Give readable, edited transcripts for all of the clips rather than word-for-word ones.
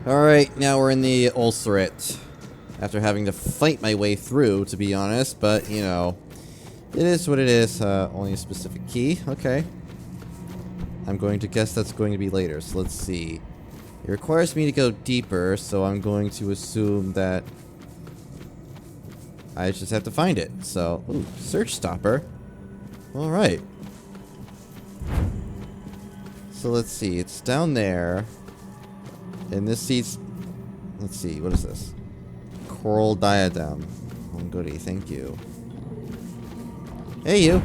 Alright, now we're in the Ulcerate. After having to fight my way through, to be honest, but, you know, it is what it is. Only a specific key. Okay. I'm going to guess that's going to be later, so let's see. It requires me to go deeper, so I'm going to assume that I just have to find it. So, ooh, search stopper. Alright. So let's see, it's down there. And this seat's... Let's see, what is this? Coral diadem. Oh, goody, thank you. Hey, you!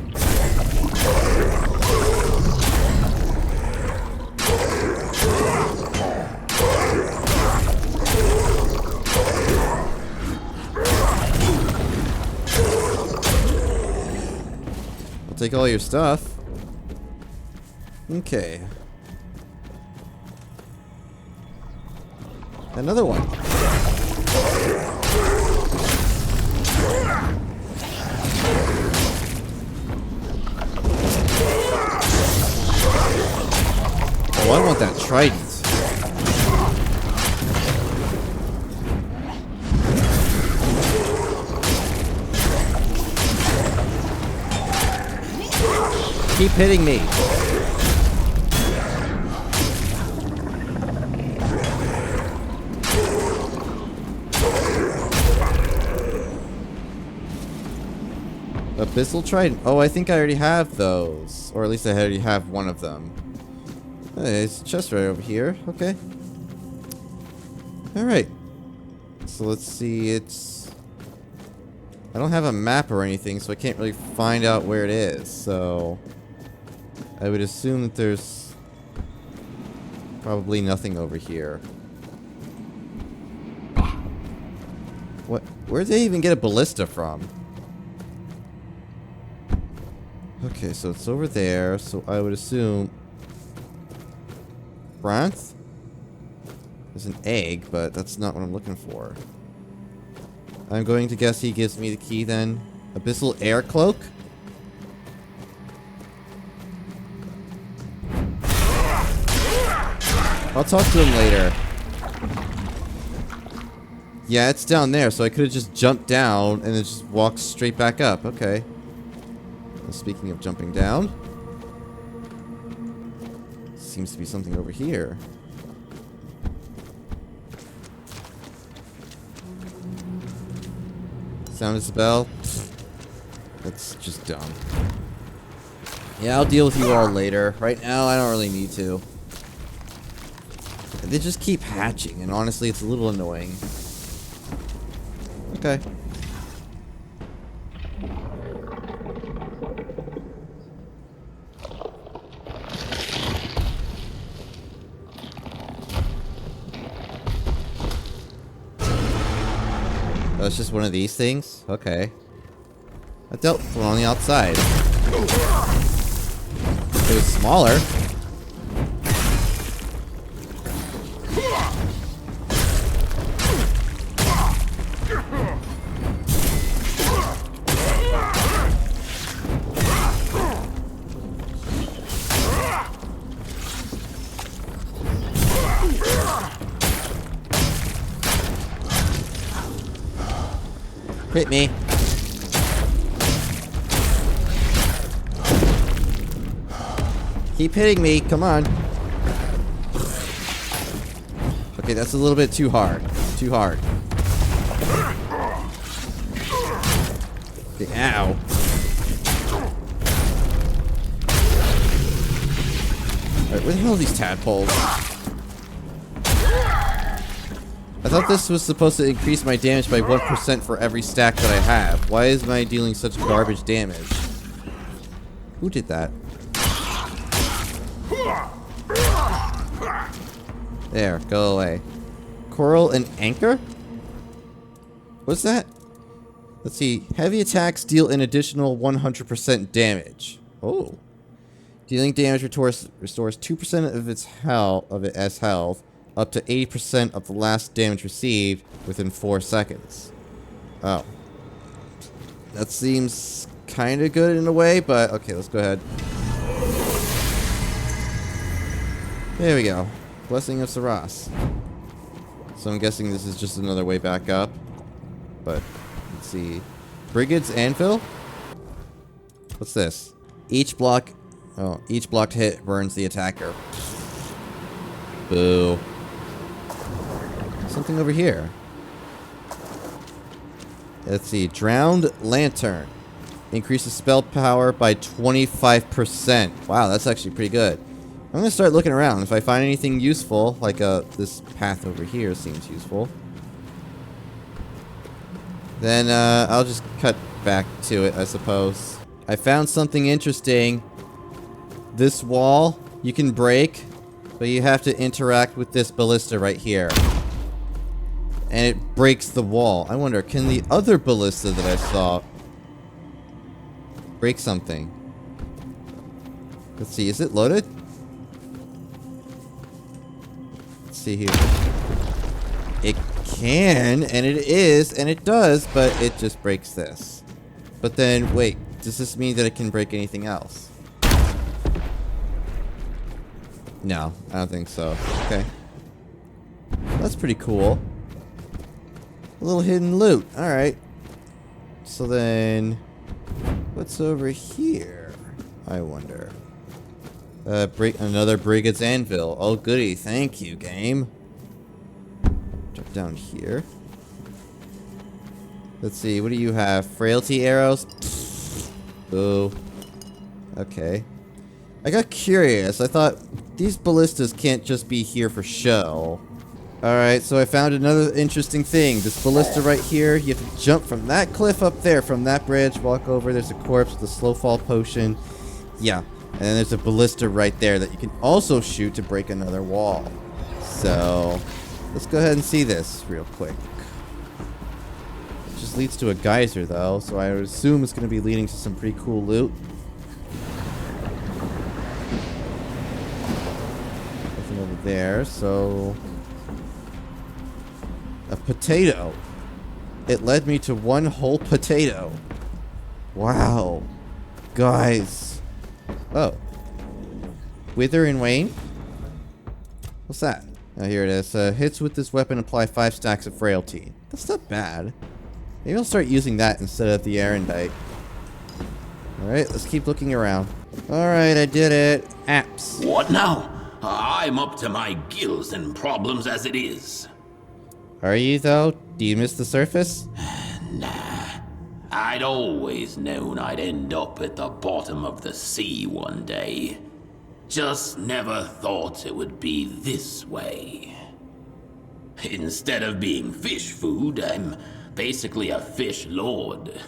I'll take all your stuff. Okay. Another one. Oh, I want that trident. Keep hitting me. Abyssal Trident. Oh, I think I already have those. Or at least I already have one of them. Hey, there's a chest right over here. Okay. Alright. So let's see, it's... I don't have a map or anything, so I can't really find out where it is. So... I would assume that there's... probably nothing over here. What? Where'd they even get a ballista from? Okay, so it's over there, so I would assume... Branth? There's an egg, but that's not what I'm looking for. I'm going to guess he gives me the key then. Abyssal Air Cloak? I'll talk to him later. Yeah, it's down there, so I could have just jumped down and then just walked straight back up. Okay. Speaking of jumping down, seems to be something over here. Sound is a bell. That's just dumb. Yeah, I'll deal with you all later. Right now, I don't really need to. They just keep hatching, and honestly, it's a little annoying. Okay. Oh, it's just one of these things? Okay. I dealt with one on the outside. It was smaller. Hit me. Keep hitting me. Come on. Okay, that's a little bit too hard. Too hard. Okay, ow. Alright, where the hell are these tadpoles? I thought this was supposed to increase my damage by 1% for every stack that I have. Why is my dealing such garbage damage? Who did that? There, go away. Coral and Anchor? What's that? Let's see. Heavy attacks deal an additional 100% damage. Oh. Dealing damage restores 2% of its health as health. Up to 80% of the last damage received within 4 seconds. Oh. That seems kind of good in a way, but okay, let's go ahead. There we go. Blessing of Saras. So I'm guessing this is just another way back up. But, let's see. Brigade's Anvil? What's this? Each blocked hit burns the attacker. Boo. Something over here. Let's see. Drowned Lantern. Increases spell power by 25%. Wow, that's actually pretty good. I'm gonna start looking around. If I find anything useful, like this path over here seems useful, then I'll just cut back to it, I suppose. I found something interesting. This wall you can break, but you have to interact with this ballista right here. And it breaks the wall. I wonder, can the other ballista that I saw break something? Let's see, is it loaded? Let's see here. It can, and it is, and it does, but it just breaks this. But then, wait, does this mean that it can break anything else? No, I don't think so. Okay. That's pretty cool. A little hidden loot. Alright. So then, what's over here? I wonder. Another Brigade's Anvil. Oh, goody. Thank you, game. Drop down here. Let's see. What do you have? Frailty arrows? Boo. Okay. I got curious. I thought these ballistas can't just be here for show. Alright, so I found another interesting thing. This ballista right here, you have to jump from that cliff up there, from that bridge, walk over, there's a corpse with a slow fall potion. Yeah, and then there's a ballista right there that you can also shoot to break another wall. So, let's go ahead and see this real quick. It just leads to a geyser though, so I would assume it's going to be leading to some pretty cool loot. Nothing over there, so... a potato. It led me to one whole potato. Wow. Guys. Oh. Wither and Wane? What's that? Oh, here it is. Hits with this weapon apply 5 stacks of frailty. That's not bad. Maybe I'll start using that instead of the Erendite. Alright, let's keep looking around. Alright, I did it. Apse. What now? I'm up to my gills in problems as it is. Are you, though? Do you miss the surface? Nah. I'd always known I'd end up at the bottom of the sea one day. Just never thought it would be this way. Instead of being fish food, I'm basically a fish lord.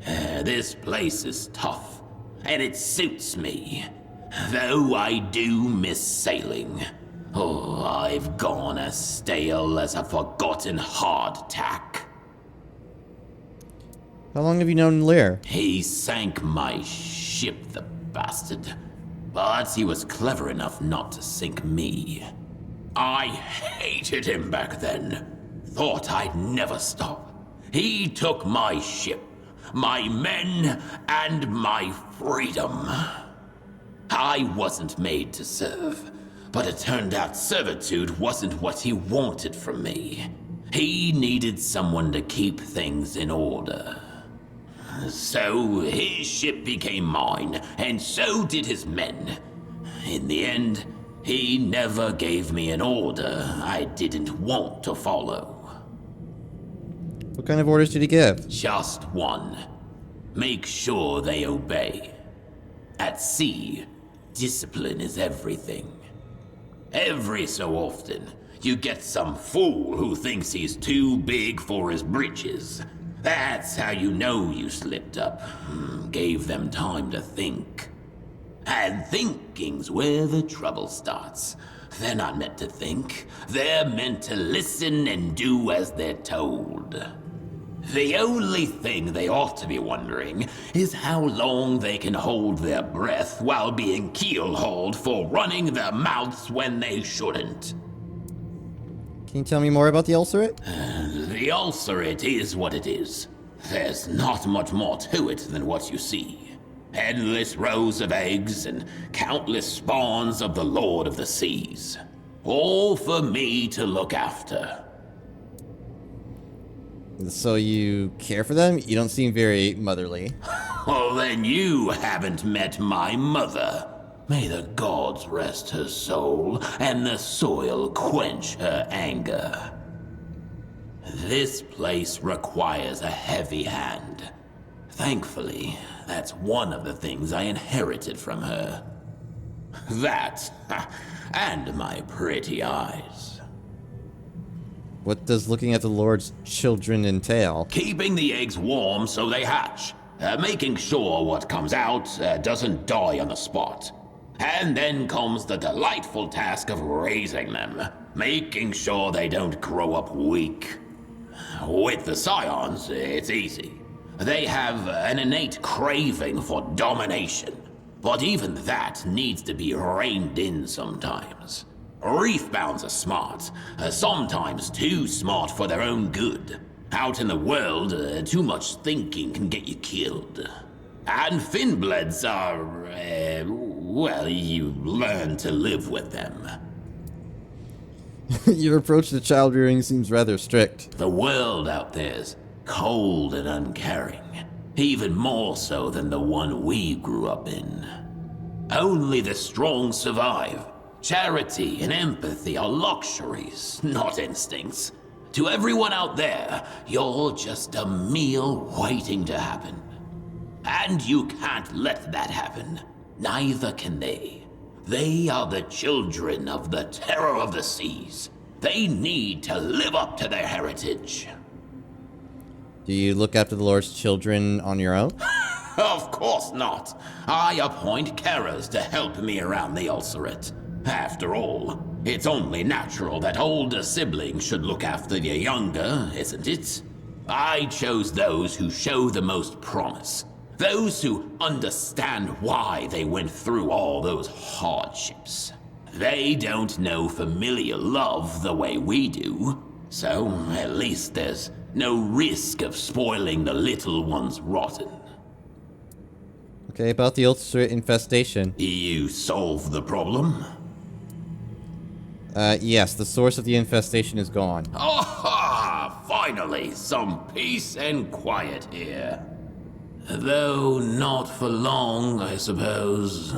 This place is tough, and it suits me. Though I do miss sailing. Oh, I've gone as stale as a forgotten hardtack. How long have you known Lear? He sank my ship, the bastard. But he was clever enough not to sink me. I hated him back then. Thought I'd never stop. He took my ship, my men, and my freedom. I wasn't made to serve. But it turned out servitude wasn't what he wanted from me. He needed someone to keep things in order. So his ship became mine, and so did his men. In the end, he never gave me an order I didn't want to follow. What kind of orders did he give? Just one. Make sure they obey. At sea, discipline is everything. Every so often, you get some fool who thinks he's too big for his britches. That's how you know you slipped up. Gave them time to think. And thinking's where the trouble starts. They're not meant to think. They're meant to listen and do as they're told. The only thing they ought to be wondering is how long they can hold their breath while being keel-hauled for running their mouths when they shouldn't. Can you tell me more about the Ulcerate? The Ulcerate is what it is. There's not much more to it than what you see. Endless rows of eggs and countless spawns of the Lord of the Seas. All for me to look after. So you care for them? You don't seem very motherly. Well, then you haven't met my mother. May the gods rest her soul, and the soil quench her anger. This place requires a heavy hand. Thankfully, that's one of the things I inherited from her. That, and my pretty eyes. What does looking at the Lord's children entail? Keeping the eggs warm so they hatch. Making sure what comes out doesn't die on the spot. And then comes the delightful task of raising them. Making sure they don't grow up weak. With the scions, it's easy. They have an innate craving for domination. But even that needs to be reined in sometimes. Reefbounds are smart, sometimes too smart for their own good. Out in the world, too much thinking can get you killed. And Finbloods are, well, you learn to live with them. Your approach to child rearing seems rather strict. The world out there's cold and uncaring, even more so than the one we grew up in. Only the strong survive. Charity and empathy are luxuries, not instincts. To everyone out there, you're just a meal waiting to happen. And you can't let that happen. Neither can they. They are the children of the terror of the seas. They need to live up to their heritage. Do you look after the Lord's children on your own? Of course not. I appoint carers to help me around the Ulcerate. After all, it's only natural that older siblings should look after the younger, isn't it? I chose those who show the most promise. Those who understand why they went through all those hardships. They don't know familiar love the way we do, so at least there's no risk of spoiling the little ones rotten. Okay, about the Ulcerate infestation. You solve the problem? Yes, the source of the infestation is gone. Aha! Finally, some peace and quiet here. Though not for long, I suppose.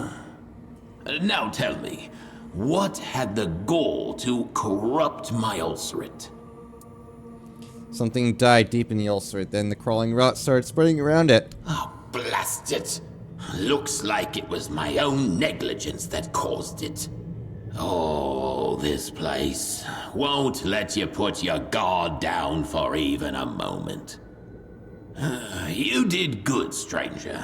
Now tell me, what had the gall to corrupt my Ulcerate? Something died deep in the Ulcerate, then the crawling rot started spreading around it. Oh, blast it! Looks like it was my own negligence that caused it. Oh, this place won't let you put your guard down for even a moment. You did good, stranger.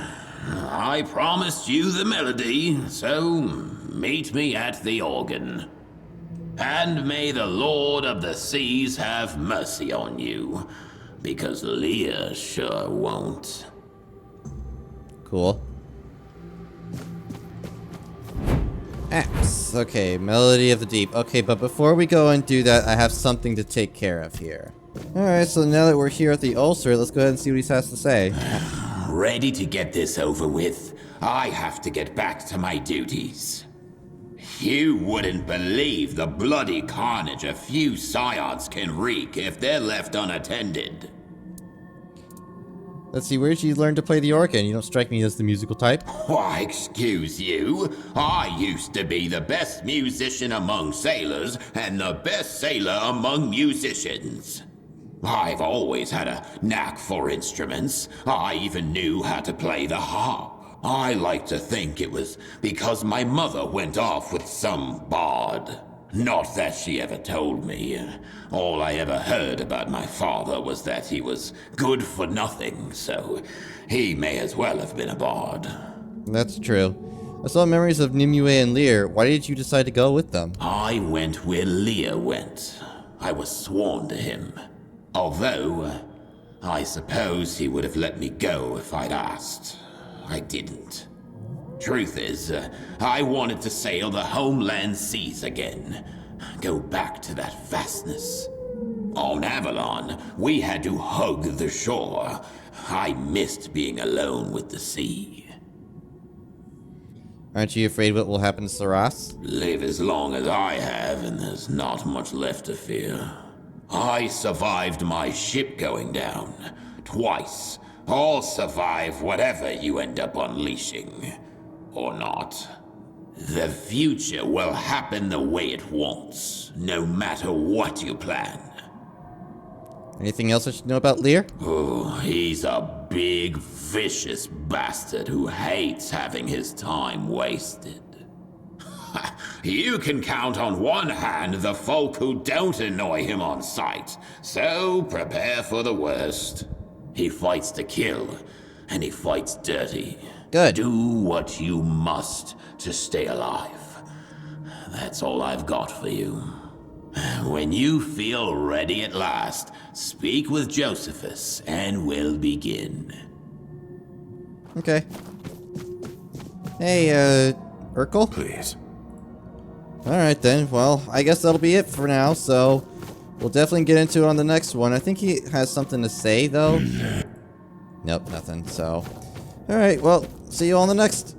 I promised you the melody, so meet me at the organ. And may the Lord of the Seas have mercy on you, because Leah sure won't. Cool. Apse. Okay, Melody of the Deep. Okay, but before we go and do that, I have something to take care of here. Alright, so now that we're here at the Ulcerate, let's go ahead and see what he has to say. Ready to get this over with, I have to get back to my duties. You wouldn't believe the bloody carnage a few scions can wreak if they're left unattended. Let's see, where did you learn to play the organ? You don't strike me as the musical type. Why, excuse you. I used to be the best musician among sailors and the best sailor among musicians. I've always had a knack for instruments. I even knew how to play the harp. I like to think it was because my mother went off with some bard. Not that she ever told me. All I ever heard about my father was that he was good for nothing, so he may as well have been a bard. That's true. I saw memories of Nimue and Lear. Why did you decide to go with them? I went where Lear went. I was sworn to him. Although, I suppose he would have let me go if I'd asked. I didn't. Truth is, I wanted to sail the homeland seas again. Go back to that vastness. On Avalon, we had to hug the shore. I missed being alone with the sea. Aren't you afraid what will happen to Saras? Live as long as I have, and there's not much left to fear. I survived my ship going down. Twice. I'll survive whatever you end up unleashing. Or not. The future will happen the way it wants, no matter what you plan. Anything else I should know about Lear? Oh, he's a big, vicious bastard who hates having his time wasted. You can count on one hand the folk who don't annoy him on sight, so prepare for the worst. He fights to kill, and he fights dirty. Good. Do what you must to stay alive. That's all I've got for you. When you feel ready at last, speak with Josephus, and we'll begin. Okay. Hey, Urkel? Please. Alright then, well, I guess that'll be it for now, so we'll definitely get into it on the next one. I think he has something to say, though. Nope, nothing, so... Alright, well, see you on the next...